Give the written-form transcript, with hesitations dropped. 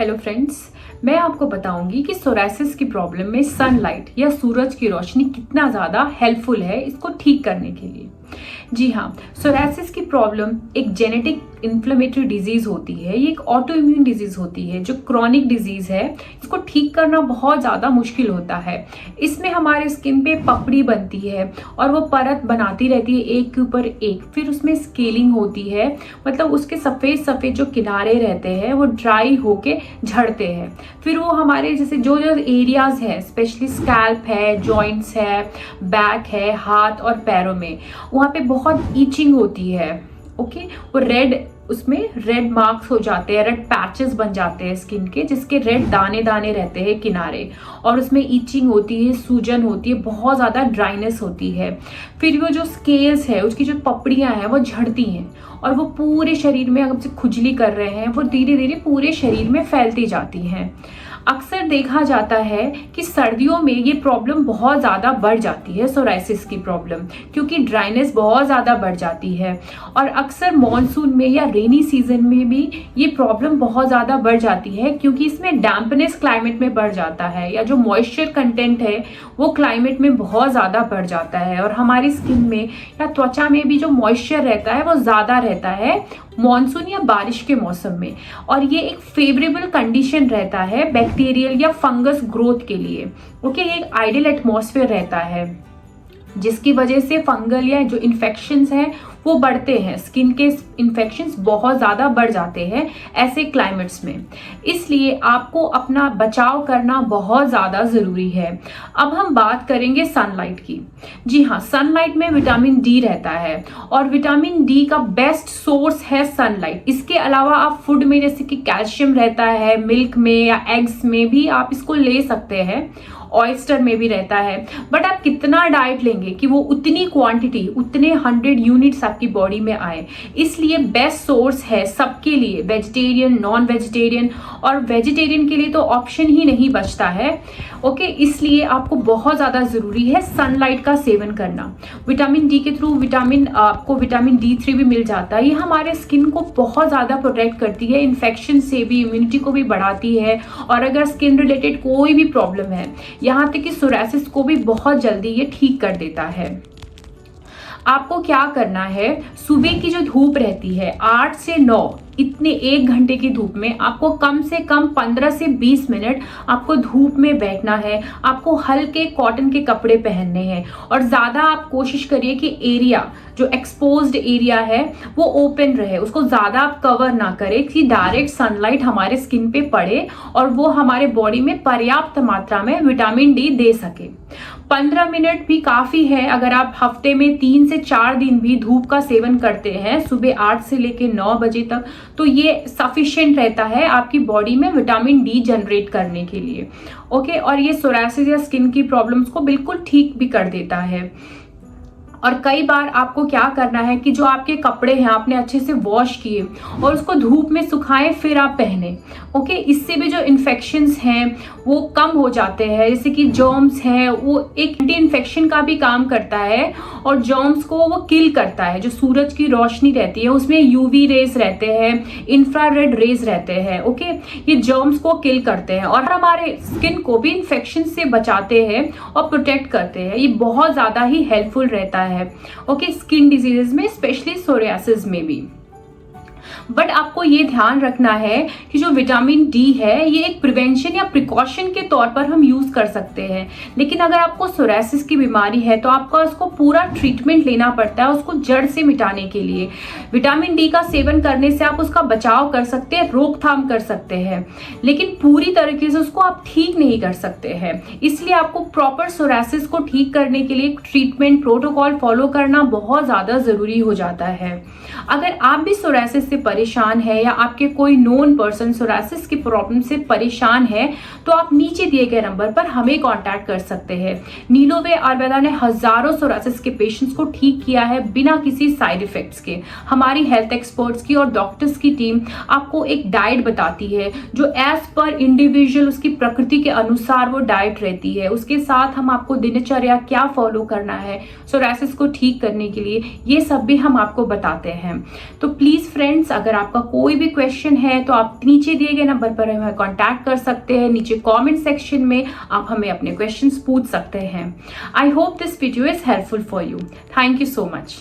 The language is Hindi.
हेलो फ्रेंड्स, मैं आपको बताऊंगी कि सोरायसिस की प्रॉब्लम में सनलाइट या सूरज की रोशनी कितना ज़्यादा हेल्पफुल है इसको ठीक करने के लिए। जी हाँ, सोरायसिस की प्रॉब्लम एक जेनेटिक इन्फ्लेमेटरी डिजीज होती है। ये एक ऑटो इम्यून डिजीज होती है जो क्रॉनिक डिजीज है। इसको ठीक करना बहुत ज़्यादा मुश्किल होता है। इसमें हमारे स्किन पे पपड़ी बनती है और वो परत बनाती रहती है एक के ऊपर एक, फिर उसमें स्केलिंग होती है, मतलब उसके सफ़ेद सफ़ेद जो किनारे रहते हैं वो ड्राई होके झड़ते हैं। फिर वो हमारे जैसे जो जो एरियाज है, स्पेशली स्कैल्प है, जॉइंट्स है, बैक है, हाथ और पैरों में, वहाँ पे बहुत ईचिंग होती है। ओके, वो उसमें रेड मार्क्स हो जाते हैं, रेड पैचेस बन जाते हैं स्किन के, जिसके रेड दाने दाने रहते हैं किनारे, और उसमें ईचिंग होती है, सूजन होती है, बहुत ज़्यादा ड्राइनेस होती है। फिर वो जो स्केल्स है, उसकी जो पपड़ियाँ हैं वो झड़ती हैं और वो पूरे शरीर में अगर खुजली कर रहे हैं, वो धीरे धीरे पूरे शरीर में फैलती जाती हैं। अक्सर देखा जाता है कि सर्दियों में ये प्रॉब्लम बहुत ज़्यादा बढ़ जाती है, सोरायसिस की प्रॉब्लम, क्योंकि ड्राइनेस बहुत ज़्यादा बढ़ जाती है। और अक्सर मॉनसून में या रेनी सीजन में भी ये प्रॉब्लम बहुत ज़्यादा बढ़ जाती है, क्योंकि इसमें डैम्पनेस क्लाइमेट में बढ़ जाता है, या जो मॉइस्चर कंटेंट है वो क्लाइमेट में बहुत ज़्यादा बढ़ जाता है। और हमारी स्किन में या त्वचा में भी जो मॉइस्चर रहता है वो ज़्यादा रहता है मॉनसून या बारिश के मौसम में, और ये एक फेवरेबल कंडीशन रहता है बैक्टीरियल या फंगस ग्रोथ के लिए। ओके, ये एक आइडियल एटमॉस्फेयर रहता है जिसकी वजह से फंगल या जो इन्फेक्शंस हैं वो बढ़ते हैं, स्किन के इन्फेक्शंस बहुत ज़्यादा बढ़ जाते हैं ऐसे क्लाइमेट्स में। इसलिए आपको अपना बचाव करना बहुत ज़्यादा ज़रूरी है। अब हम बात करेंगे सनलाइट की। जी हाँ, सनलाइट में विटामिन डी रहता है और विटामिन डी का बेस्ट सोर्स है सनलाइट। इसके अलावा आप फूड में जैसे कि कैल्शियम रहता है, मिल्क में या एग्स में भी आप इसको ले सकते हैं, ऑयस्टर में भी रहता है। बट आप कितना डाइट लेंगे कि वो उतनी क्वांटिटी, उतने 100 यूनिट्स आपकी बॉडी में आए। इसलिए बेस्ट सोर्स है सबके लिए, वेजिटेरियन, नॉन वेजिटेरियन, और वेजिटेरियन के लिए तो ऑप्शन ही नहीं बचता है। ओके, इसलिए आपको बहुत ज़्यादा ज़रूरी है सनलाइट का सेवन करना। विटामिन डी के थ्रू आपको विटामिन D3 भी मिल जाता है। ये हमारे स्किन को बहुत ज़्यादा प्रोटेक्ट करती है, इन्फेक्शन से भी, इम्यूनिटी को भी बढ़ाती है। और अगर स्किन रिलेटेड कोई भी प्रॉब्लम है, यहाँ तक कि सोरायसिस को भी बहुत जल्दी ये ठीक कर देता है। आपको क्या करना है, सुबह की जो धूप रहती है 8 से 9, इतने 1 घंटे की धूप में आपको कम से कम 15 से 20 मिनट आपको धूप में बैठना है। आपको हल्के कॉटन के कपड़े पहनने हैं और ज़्यादा आप कोशिश करिए कि एरिया, जो एक्सपोज्ड एरिया है वो ओपन रहे, उसको ज़्यादा आप कवर ना करें कि डायरेक्ट सनलाइट हमारे स्किन पे पड़े और वो हमारे बॉडी में पर्याप्त मात्रा में विटामिन डी दे सके। 15 मिनट भी काफ़ी है। अगर आप हफ्ते में 3 से 4 दिन भी धूप का सेवन करते हैं सुबह 8 से लेकर 9 बजे तक, तो ये सफिशिएंट रहता है आपकी बॉडी में विटामिन डी जनरेट करने के लिए। ओके, और ये सोरायसिस या स्किन की प्रॉब्लम्स को बिल्कुल ठीक भी कर देता है। और कई बार आपको क्या करना है कि जो आपके कपड़े हैं आपने अच्छे से वॉश किए और उसको धूप में सुखाएं, फिर आप पहने। ओके, इससे भी जो इन्फेक्शंस हैं वो कम हो जाते हैं। जैसे कि जर्म्स हैं, वो एक एंटी इन्फेक्शन का भी काम करता है और जर्म्स को वो किल करता है। जो सूरज की रोशनी रहती है उसमें यूवी रेज रहते हैं, इंफ्रारेड रेज रहते हैं। ओके, ये जर्म्स को किल करते हैं और हमारे स्किन को भी इन्फेक्शन से बचाते हैं और प्रोटेक्ट करते हैं। ये बहुत ज़्यादा ही हेल्पफुल रहता है। ओके, स्किन डिजीजेस में, स्पेशली सोरियासिस में भी। बट आपको ये ध्यान रखना है कि जो विटामिन डी है ये एक प्रिवेंशन या प्रिकॉशन के तौर पर हम यूज कर सकते हैं। लेकिन अगर आपको सोरायसिस की बीमारी है तो आपको उसको पूरा ट्रीटमेंट लेना पड़ता है, उसको जड़ से मिटाने के लिए। विटामिन डी का सेवन करने से आप उसका बचाव कर सकते हैं, रोकथाम कर सकते हैं, लेकिन पूरी तरीके से उसको आप ठीक नहीं कर सकते हैं। इसलिए आपको प्रॉपर सोरायसिस को ठीक करने के लिए ट्रीटमेंट प्रोटोकॉल फॉलो करना बहुत ज़्यादा ज़रूरी हो जाता है। अगर आप भी सोरायसिस से परेशान है या आपके कोई नोन पर्सन सोरायसिस की प्रॉब्लम से परेशान है, तो आप नीचे दिए गए नंबर पर हमें कांटेक्ट कर सकते हैं। नीलोवे आयुर्वेदा ने हजारों सोरायसिस के पेशेंट्स को ठीक किया है बिना किसी साइड इफेक्ट्स के। हमारी हेल्थ एक्सपर्ट्स की और डॉक्टर्स की टीम आपको एक डाइट बताती है जो एज पर इंडिविजुअल, उसकी प्रकृति के अनुसार वो डाइट रहती है। उसके साथ हम आपको दिनचर्या क्या फॉलो करना है सोरायसिस को ठीक करने के लिए, ये सब भी हम आपको बताते हैं। तो प्लीज फ्रेंड्स, फ्रेंड्स, अगर आपका कोई भी क्वेश्चन है तो आप नीचे दिए गए नंबर पर हमें कांटेक्ट कर सकते हैं। नीचे कमेंट सेक्शन में आप हमें अपने क्वेश्चंस पूछ सकते हैं। I hope this video is helpful for you. Thank you so much.